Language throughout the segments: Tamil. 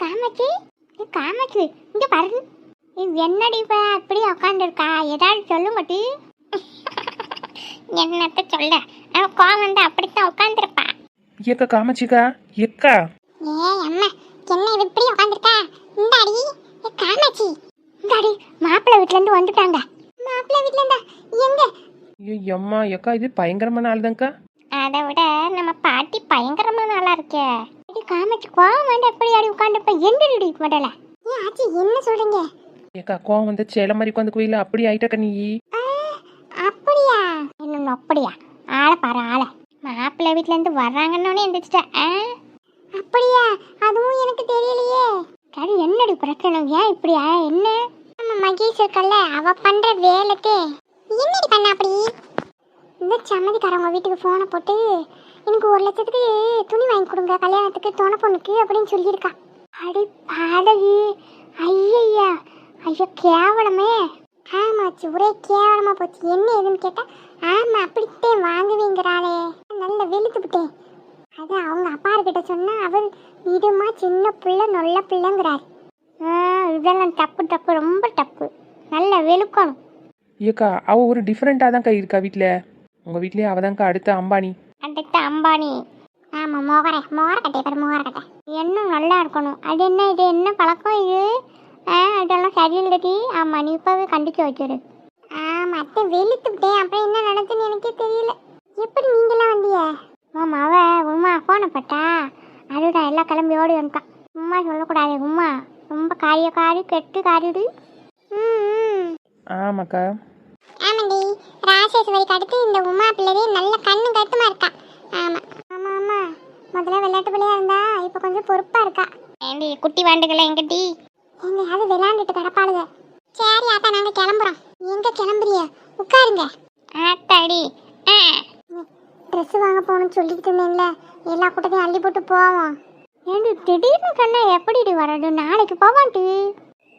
காமாட்சி, காமாட்சி இங்க பாரு. என்னடி இப்ப அப்படி உட்காந்துருக்கா? ஏதாவது சொல்லுங்கட்டி. என்னத்த சொல்ல, அவன் கோவம் வந்து அப்படித்தான் உட்காந்துருப்பா. ஏக்கா காமாட்சிக்கா, ஏக்கா அம்மா, என்ன இது இப்படி உட்காந்துருக்கா? இந்தாடி காமாட்சி, இந்தாடி மாப்பிள்ளை வீட்டுல இருந்து வந்துட்டாங்க. மாப்பிள்ளை வீட்டுல இருந்தா எங்க? அம்மா ஏக்கா, இது பயங்கரமான ஆளுதான்க்கா. அதை விட நம்ம பாட்டி பயங்கரமான ஆளா இருக்கே. காமாட்சி கோவம் வந்து எப்படி ஆடி உட்காந்துருப்ப? எந்திரடி முதல்ல. ஏன் ஆச்சி என்ன சொல்றீங்க? ஏக்கா கோவம் வந்து சேலை மாதிரி உட்காந்து கோயில அப்படி ஆயிட்டாக்கா நீ. அப்படியா? என்ன அப்படியா? ஆளை பாரு ஆளை. மாப்பிள்ளை வீட்டுல இருந்து வர்றாங்கன்னு எந்திரிச்சிட்டேன். அப்படியா? அதுவும் எனக்கு தெரியலையே. சரி, என்னடி பிரச்சனை? ஏன் இப்படியா? என்ன? நம்ம மகேஷ் இருக்கல்ல, அவ பண்ற வேலைக்கு என்னடி பண்ண அப்படி? இந்த சம்மதிக்காரவங்க வீட்டுக்கு போனை போட்டு எனக்கு 1 லட்சத்துக்கு துணி வாங்கி கொடுங்க கல்யாணத்துக்கு துணை பொண்ணுக்கு அப்படின்னு சொல்லியிருக்கா. அடி பாடகி, ஐயா ஐயோ கேவலமே. ஆமாச்சு, ஒரே கேவலமா போச்சு. என்ன ஏதுன்னு கேட்டா, ஆமா அப்படித்தான் வாங்குவீங்கிறாளே. நல்ல வெளுத்துக்கிட்டேன். அது அவங்க அப்பார்கிட்ட சொன்னா அவர் இதுமா சின்ன பிள்ளை நல்ல பிள்ளைங்கிறாரு. இதெல்லாம் தப்பு தப்பு, ரொம்ப தப்பு. நல்ல வெளுக்கணும். ஏக்கா அவ ஒரு டிஃப்ரெண்டா தான்க்கா இருக்கா வீட்டுல. உங்க வீட்லயே அவதான்க்கா அடுத்த அம்பானி. அடுத்த அம்பானி? ஆமா, மோகரக்கட்டை பாரு, மோகரக்கட்டை. இன்னும் நல்லா இருக்கணும். அது என்ன, இது என்ன பழக்கம் இது? இதெல்லாம் சரியில்லடி. ஆமா, நீ இப்பவே கண்டிச்சு வச்சிரு. ஆமா அத்தை, வெளுத்துக்கிட்டேன். அப்புறம் என்ன நடந்துன்னு எனக்கே தெரியல. எப்படி நீங்களாம் வந்திய? ஆமா, உமா போன பட்டா, அதுதான் எல்லாம் கிளம்பி ஓடி வந்துட்டான். உமா சொல்லக்கூடாது, உமா ரொம்ப காரி கெட்டு காரிடு. ஆமாக்கா. ஆமாண்டி, ராசேஸ்வரிக்கு அடுத்து இந்த உமா பிள்ளைவே நல்ல கண்ணு கட்டுமா இருக்கா. ஆமா ஆமா ஆமா, முதல்ல விளையாட்டு பிள்ளையா இருந்தா இப்ப கொஞ்சம் பொறுப்பா இருக்கா. ஏண்டி குட்டி வாண்டுகளை எங்கடி? எங்கயாவது விளையாண்டுட்டு கிடப்பாளுங்க. சரி ஆத்தா, நாங்க கிளம்புறோம். எங்க கிளம்புறிய? உட்காருங்க. ஆத்தாடி, ட்ரெஸ் வாங்க போகணும்னு சொல்லிக்கிட்டு இருந்தேன்ல, எல்லா கூட்டத்தையும் அள்ளி போட்டு போவோம். ஏண்டி திடீர்னு சொன்னா எப்படி வர்றது? நாளைக்கு போவான்ட்டு.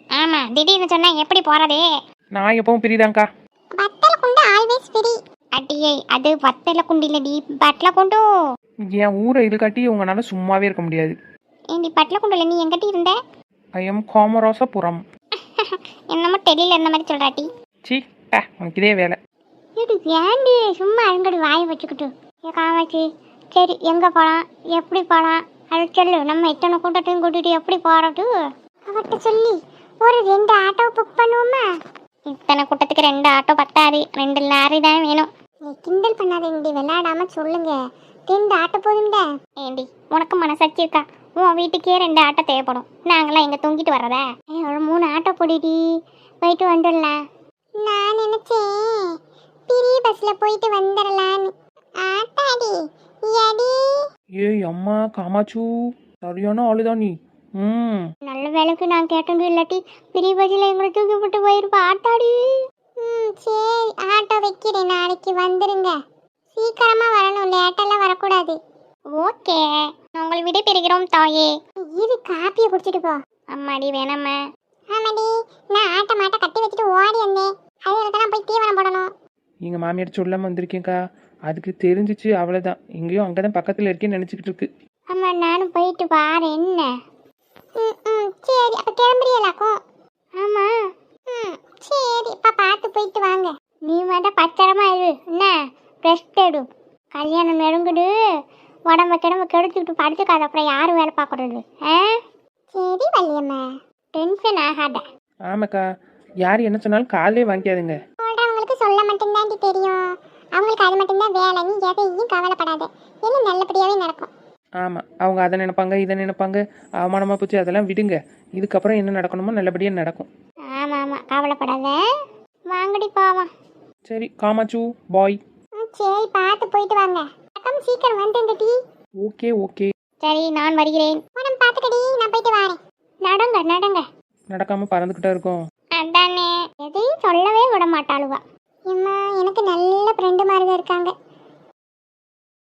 ஆமா, திடீர்னு சொன்னா எப்படி போறது? நான் எப்பவும் பிரிதான்க்கா. பத்தல குண்டு ஆல்வேஸ் ஃப்ரீ. அடியே, அது பத்தல குண்டு இல்லடி, பட்டல குண்டு. என் ஊரை இது காட்டி உங்களால சும்மாவே இருக்க முடியாது. ஏண்டி பட்டல குண்டுல நீ எங்கட்டி இருந்த? ஐயம் கோமரோசபுரம். என்னமோ டெல்லியில இருந்த மாதிரி சொல்றாட்டி. சி, உனக்கு இதே வேலை. இது ஏண்டி சும்மா அங்கடி வாயை வச்சுக்கிட்டு? காமாச்சி, சரி எங்க போலாம், எப்படி போலாம், அதை சொல்லு. நம்ம இத்தனை கூட்டத்தையும் கூட்டிட்டு எப்படி போறது? அவர்கிட்ட சொல்லி ஒரு 2 ஆட்டோ புக் பண்ணுவோமா? இத்தனை கூட்டத்துக்கு 2 ஆட்டோ பத்தாது, 2 லாரி தான் வேணும். நீ கிண்டல் பண்ணாதீங்க, விளையாடாம சொல்லுங்க. 2 ஆட்டோ போதும்டா. ஏண்டி உனக்கு மனசாட்சி இருக்கா? உன் வீட்டுக்கே 2 ஆட்டோ தேவைப்படும். நாங்களாம் எங்க தூங்கிட்டு வர்றதா? ஒரு 3 ஆட்டோ போடிடி, போயிட்டு வந்துடலாம். நான் நினைச்சேன் பெரிய பஸ்ல போயிட்டு வந்துடலான்னு. ஆட்டாடி எடி. ஏய் அம்மா காமாச்சு, சரியான ஆளுதான் நீ. நல்ல வேலைக்கு நான் கேட்டது இல்லாட்டி பெரிய பஸ்ல எங்களை தூக்கி போட்டு போயிருப்பா. ஆட்டாடி. சரி, ஆட்டோ வைக்கிறேன், நாளைக்கு வந்துருங்க. சீக்கிரமா வரணும், லேட்டெல்லாம் வரக்கூடாது. ஓகே, உங்களை விட பெறுகிறோம் தாயே. இது காப்பியை குடிச்சிட்டு போ. அம்மாடி வேணாம்மா. ஆமாடி, நான் ஆட்ட மாட்ட கட்டி வச்சுட்டு ஓடி வந்தேன். அதுக்கு போய் தீவனம் போடணும். எங்க மாமியார் சொல்லாம வந்திருக்கேன்க்கா. அதுக்கு தெரிஞ்சிச்சு, அவ்வளவுதான். எங்கேயும் அங்கதான் பக்கத்துல இருக்கேன்னு நினைச்சுக்கிட்டு இருக்கு. அம்மா, நானும் போயிட்டு பாரு. என்ன? சரி, அப்ப கிளம்புறீங்களாக்கும்? ஆமா. சரி, இப்ப பார்த்து போயிட்டு வாங்க. நீ மட்டும் பத்திரமா இரு. என்ன, ரெஸ்ட் எடு. கல்யாணம் நெருங்குடு, உடம்ப கெடுத்துக்கிட்டு படுத்துக்காத. அப்புறம் யாரும் வேலை பார்க்கறது? சரி வள்ளியம்மா, டென்ஷன் ஆகாத. ஆமாக்கா, யார் என்ன சொன்னாலும் காலையே வாங்கிக்காதுங்க. சொல்றவங்களுக்கு சொல்ல மட்டும்தாண்டி தெரியும். அவங்களுக்கு அது மட்டும்தான் வேலை. நீ எதையும் கவலைப்படாத, எல்லாம் நல்லபடியாவே நடக்கும். ஆமாம், அவங்க அதை நினைப்பாங்க, இதை நினைப்பாங்க. அவமானமாக போச்சு, அதெல்லாம் விடுங்க. இதுக்கப்புறம் என்ன நடக்கணுமோ நல்லபடியாக நடக்கும். ஆமாம் ஆமாம், கவலைப்படாத. வாங்கடி போவோம். சரி காமாச்சு, பாய். சரி, பார்த்து போயிட்டு வாங்க. அக்கம் சீக்கிரம் வந்துங்கடி. Okay okay. சரி, நான் வருகிறேன். உடம்பு பார்த்துக்கடி, நான் போயிட்டு வரேன். நடங்க. நடக்காமல் பறந்துக்கிட்டே இருக்கோம். அதானே, எதையும் சொல்லவே விட மாட்டாளுவா. அம்மா, எனக்கு நல்ல ஃப்ரெண்டு மாதிரி இருக்காங்க.